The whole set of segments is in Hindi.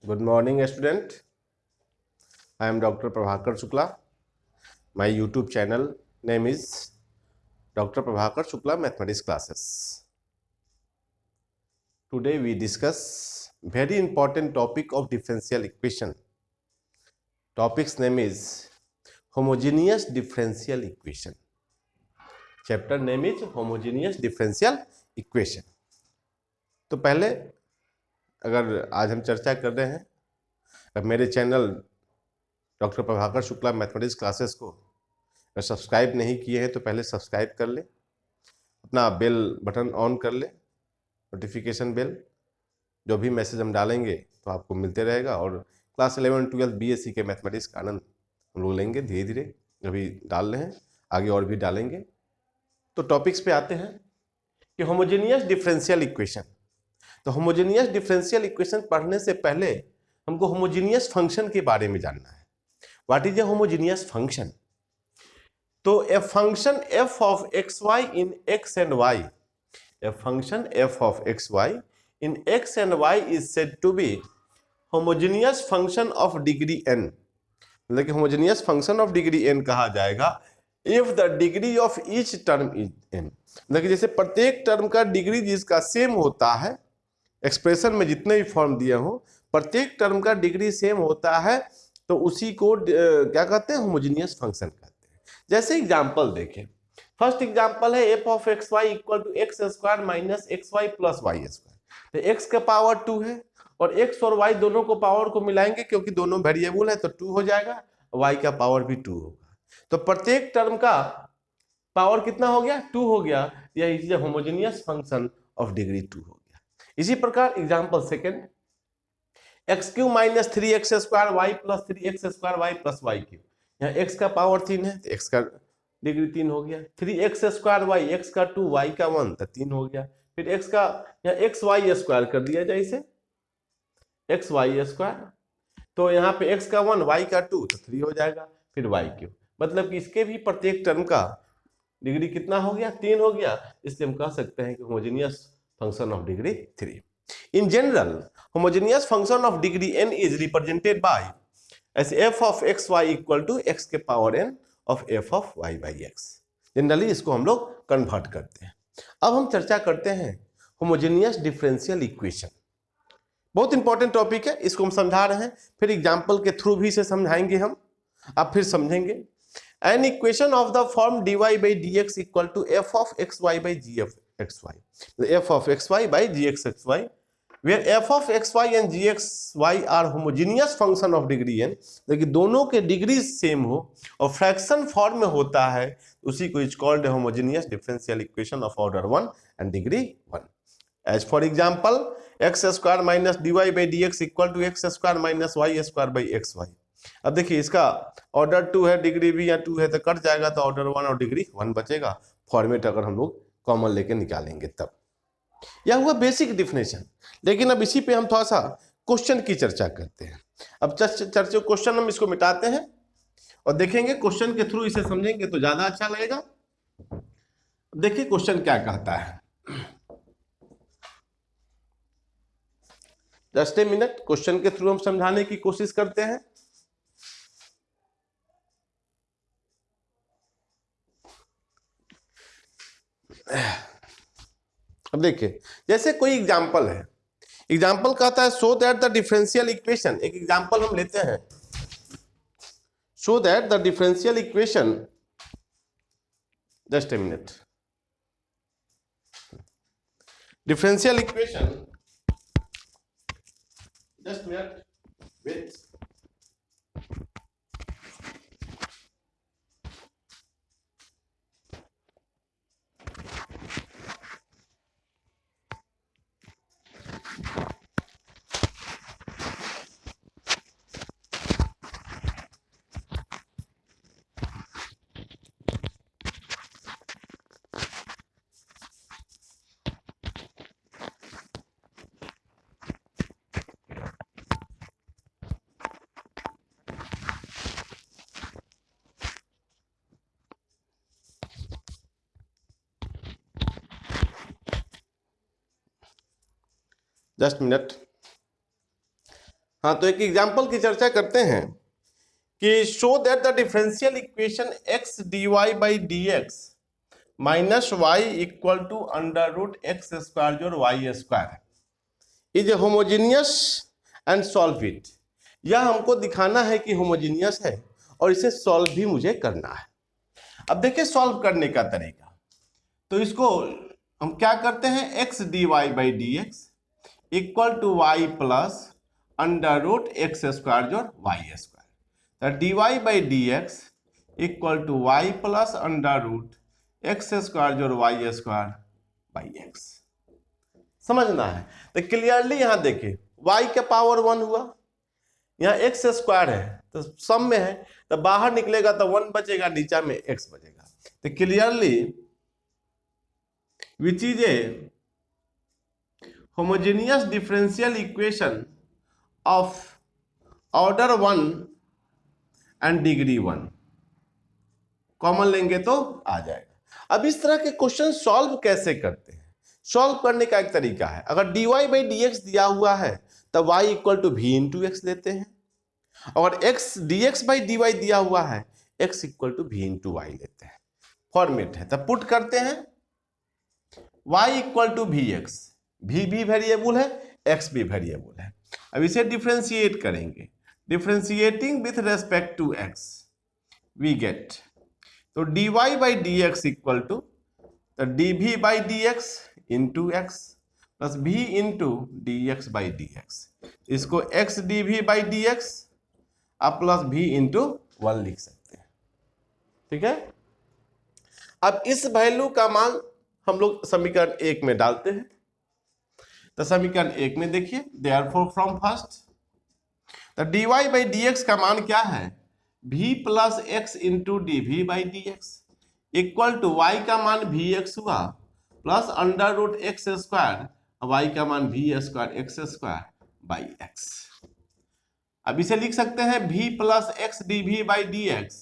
Good morning, student. I am Dr. Prabhakar Shukla. My YouTube channel name is Dr. Prabhakar Shukla Mathematics Classes. Today we discuss very important topic of differential equation. Topic's name is homogeneous differential equation. Chapter name is homogeneous differential equation. तो पहले अगर आज हम चर्चा कर रहे हैं, अब मेरे channel doctor Prabhakar Shukla mathematics classes को अगर सब्सक्राइब नहीं किए हैं तो पहले सब्सक्राइब कर ले, अपना बेल बटन ऑन कर ले, नोटिफिकेशन बेल, जो भी मैसेज हम डालेंगे तो आपको मिलते रहेगा। और क्लास 11 12 बीएससी के मैथमेटिक्स का आनंद हम लोग लेंगे धीरे धीरे, अभी डाल रहे हैं, आगे और भी डालेंगे। तो टॉपिक्स पे आते हैं कि होमोजेनियस डिफरेंशियल इक्वेशन। तो होमोजेनियस डिफरेंशियल इक्वेशन पढ़ने से पहले हमको होमोजेनियस फंक्शन के बारे में जानना है। What is a homogeneous function? तो a function f of xy in x and y, a function f of xy in x and y is said to be homogeneous function of degree n। मतलब कि homogeneous function of degree n कहा जाएगा if the degree of each term is n। मतलब कि जैसे प्रत्येक टर्म का डिग्री जिसका सेम होता है, एक्सप्रेशन में जितने भी फॉर्म दिए हो, प्रत्येक टर्म का डिग्री सेम होता है, तो उसी को क्या कहते हैं? होमोजेनियस फंक्शन कहते हैं। जैसे एग्जांपल देखें, फर्स्ट एग्जांपल है f of x y equal to x square minus x y plus Y square. तो x का पावर 2 है और x और y दोनों को पावर को मिलाएंगे क्योंकि दोनों वेरिएबल है तो 2 हो जाएगा, y का पावर भी 2 होगा। तो प्रत्येक टर्म का पावर कितना हो गया? 2 हो गया। यह is a homogeneous function of degree 2 हो गया। इसी प्रकार example second, x cube minus 3x square y plus 3x square y plus y cube. यहाँ x का पावर 3 है तो x का डिग्री 3 हो गया। 3x स्क्वायर वाई, x का 2, y का 1 तो 3 हो गया। फिर x का यहाँ एक्स वाई स्क्वायर कर दिया जाए इसे, एक्स वाई स्क्वायर, तो यहाँ पे x का 1, y का 2 तो 3 हो जाएगा। फिर y क्यू, मतलब कि इसके भी प्रत्येक टर्म का डिग्री कितना हो गया? 3 हो गया। इसलिए हम कह सकते हैं कि homogeneous function of degree 3। In general, homogeneous function of degree n is represented by as f of xy equal to x के power n of f of y by x। Generally इसको हम लोग कन्वर्ट करते हैं। अब हम चर्चा करते हैं होमोजेनियस डिफरेंशियल इक्वेशन। बहुत इंपॉर्टेंट टॉपिक है, इसको हम समझा रहे हैं, फिर एग्जाम्पल के थ्रू भी इसे समझाएंगे हम, आप फिर समझेंगे। An equation of the form dy by dx equal to f of xy by g of xy, f of xy by gx xy, where f of xy and gxy are homogeneous function of degree n। लेकिन दोनों के डिग्री सेम हो और फ्रैक्शन फॉर्म में होता है, उसी को is called homogeneous differential equation of order 1 and degree 1। As for example, x square minus d Y by D x equal to x square minus y square by x y. अब देखिए इसका ऑर्डर 2 है, डिग्री भी या 2 है तो कट जाएगा, तो ऑर्डर 1 और डिग्री 1 बचेगा। फॉर्मेट अगर हम लोग कॉमन लेके निकालेंगे तब। यह हुआ बेसिक डिफिनेशन। लेकिन अब इसी पे हम थोड़ा सा क्वेश्चन की चर्चा करते हैं। अब चर्चा क्वेश्चन हम इसको मिटाते हैं और देखेंगे, क्वेश्चन के थ्रू इसे समझेंगे तो ज्यादा अच्छा लगेगा। देखिए क्वेश्चन क्या कहता है, जस्ट ए मिनट, क्वेश्चन के थ्रू हम समझाने की कोशिश करते हैं। अब देखिए, जैसे कोई एग्जांपल है, एग्जांपल कहता है show that the differential equation. एक एग्जांपल हम लेते हैं, show that the differential equation, just a minute, differential equation, just minute wait. Just minute. हाँ, तो एक एग्जाम्पल की चर्चा करते हैं कि show that the differential equation X D Y by D X minus Y equal to under root x square जो Y square is homogeneous and solve it. यह हमको दिखाना है कि होमोजीनियस है और इसे सॉल्व भी मुझे करना है। अब देखिए सॉल्व करने का तरीका, तो इसको हम क्या करते हैं, X D Y by D x equal to Y plus under root x square जो Y square, D Y by D x equal to Y plus under root x square जो वाई स्क्वायर बाई एक्स। समझना है तो क्लियरली यहां देखिए y का पावर 1 हुआ, यहाँ एक्स स्क्वायर है तो सम में है तो बाहर निकलेगा तो 1 बचेगा, नीचा में x बचेगा। तो clearly which is a homogeneous differential equation of order 1 and degree 1, common लेंगे तो आ जाएगा। अब इस तरह के क्वेश्चन सॉल्व कैसे करते हैं? सॉल्व करने का एक तरीका है, अगर dy बाई डी एक्स दिया हुआ है तब y equal to v into x लेते हैं, और x dx by d y दिया हुआ है x equal to v into y लेते हैं। फॉर्मेट है तब पुट करते हैं y equal to we x, v भी वेरिएबल है x भी वेरिएबल है। अब इसे डिफ्रेंशिएट करेंगे, differentiating with respect to x we get, तो dy by D x equal to dv by D x into x plus v into D x by D x, इसको x dv by D x आप प्लस v इंटू 1 लिख सकते हैं। ठीक है, अब इस वैल्यू का मान हम लोग समीकरण 1 में डालते हैं, तो समीकरण 1 में देखिए देयरफॉर फ्रॉम फर्स्ट तो dy बाई डी एक्स का मान क्या है, v plus x into d v by D x equal to y का मान वी एक्स हुआ plus under root x square, y का मान v square x square by x. अब इसे लिख सकते हैं v plus x d v by D x,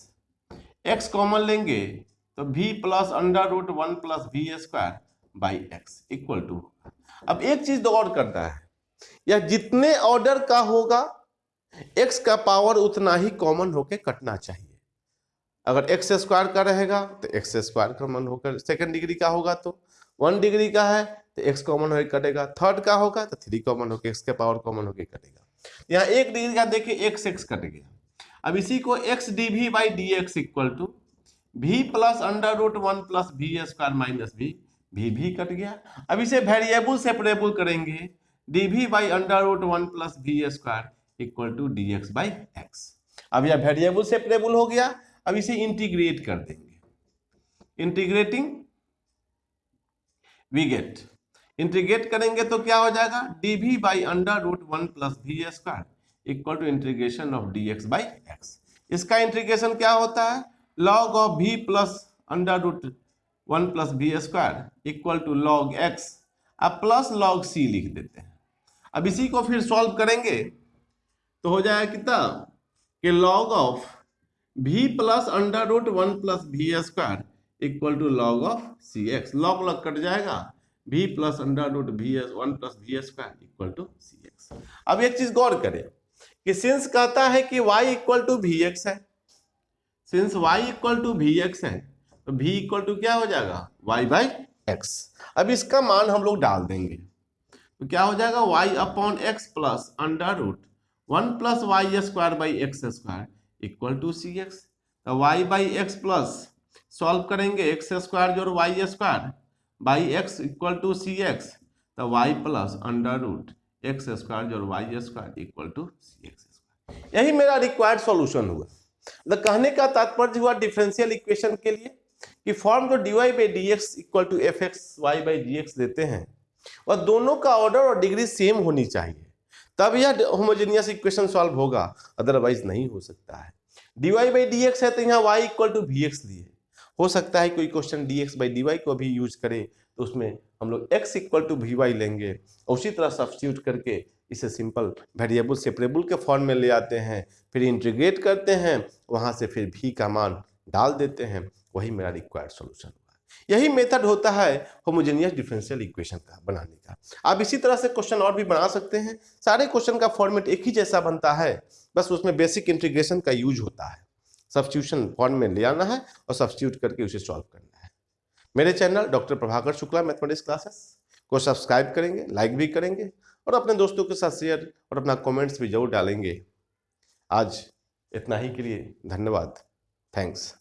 x common लेंगे तो v plus under root 1 plus v square by x equal to. अब एक चीज तो और करता है, यह जितने ऑर्डर का होगा x का पावर उतना ही कॉमन होके कटना चाहिए। अगर एक्स स्क्वायर का रहेगा तो एक्स स्क्वायर कॉमन होकर, सेकंड डिग्री का होगा तो 1 डिग्री का है तो एक्स कॉमन होकर कटेगा, थर्ड का होगा तो 3 कॉमन होकर एक्स के पावर कॉमन होकर कटेगा। यहाँ 1 डिग्री का देखिए एक्स एक्स कट गया। अब इसी को x d v by D x equal to v plus under root 1 plus v square minus v भी कट गया। अब इसे वेरिएबल सेपरेबल करेंगे, d v by under root 1 plus v square equal to d x by x. अब यह वेरिएबल सेपरेबल हो गया, अब इसे इंटीग्रेट कर देंगे, इंटीग्रेटिंग वी गेट, इंटीग्रेट करेंगे तो क्या हो जाएगा, dv by under root 1 plus v square equal to integration of dx by x. इसका इंटीग्रेशन क्या होता है, log of v plus under root 1 plus v square equal to log x, अब प्लस log c लिख देते हैं। अब इसी को फिर सॉल्व करेंगे तो हो जाएगा कितना कि log of v plus under root 1 plus v square equal to log of c x, log log cut जाएगा, v plus under root v 1 plus v square equal to C x. अब एक चीज गौर करें कि सिंस कहता है कि y equal to we X है, since y equal to we X है तो v इक्वल टू क्या हो जाएगा, y बाई एक्स। अब इसका मान हम लोग डाल देंगे तो क्या हो जाएगा, y upon X plus under root 1 plus Y square by X square equal to C X. तो y by X plus solve करेंगे एक्स स्क्वायर जोड़ Y square by x equal to C X, तो y plus under root x square जोड़ Y square equal to C X square. यही मेरा रिक्वायर्ड सॉल्यूशन हुआ। तो कहने का तात्पर्य हुआ डिफरेंशियल इक्वेशन के लिए कि फॉर्म जो dy by D x equal to f x y by g x देते हैं और दोनों का ऑर्डर और डिग्री सेम होनी चाहिए, तब यह होमोजेनियस इक्वेशन सॉल्व होगा, अदरवाइज नहीं हो सकता है। dy बाई डी एक्स है तो यहाँ y equal to we x लिए, हो सकता है कोई क्वेश्चन dx बाई dy को भी यूज करें तो उसमें हम लोग x equal to v y लेंगे और उसी तरह सब्स्टिट्यूट करके इसे सिंपल वेरिएबल सेपरेबल के फॉर्म में ले आते हैं, फिर इंटीग्रेट करते हैं, वहाँ से फिर v का मान डाल देते हैं। वही मेरा रिक्वायर्ड सॉल्यूशन हुआ। यही मेथड होता है होमोजेनियस डिफरेंशियल इक्वेशन का बनाने का। आप इसी तरह से क्वेश्चन और भी बना सकते हैं। सारे क्वेश्चन का फॉर्मेट एक ही जैसा बनता है, बस उसमें बेसिक इंटीग्रेशन का यूज होता है। सब्स्टिट्यूशन फॉर्म में ले आना है और सब्स्टिट्यूट करके उसे सॉल्व करना है। मेरे channel doctor Prabhakar Shukla mathematics classes को सब्सक्राइब करेंगे, लाइक भी करेंगे और अपने दोस्तों के साथ शेयर और अपना कमेंट्स भी जरूर डालेंगे। आज इतना ही के लिए धन्यवाद। थैंक्स।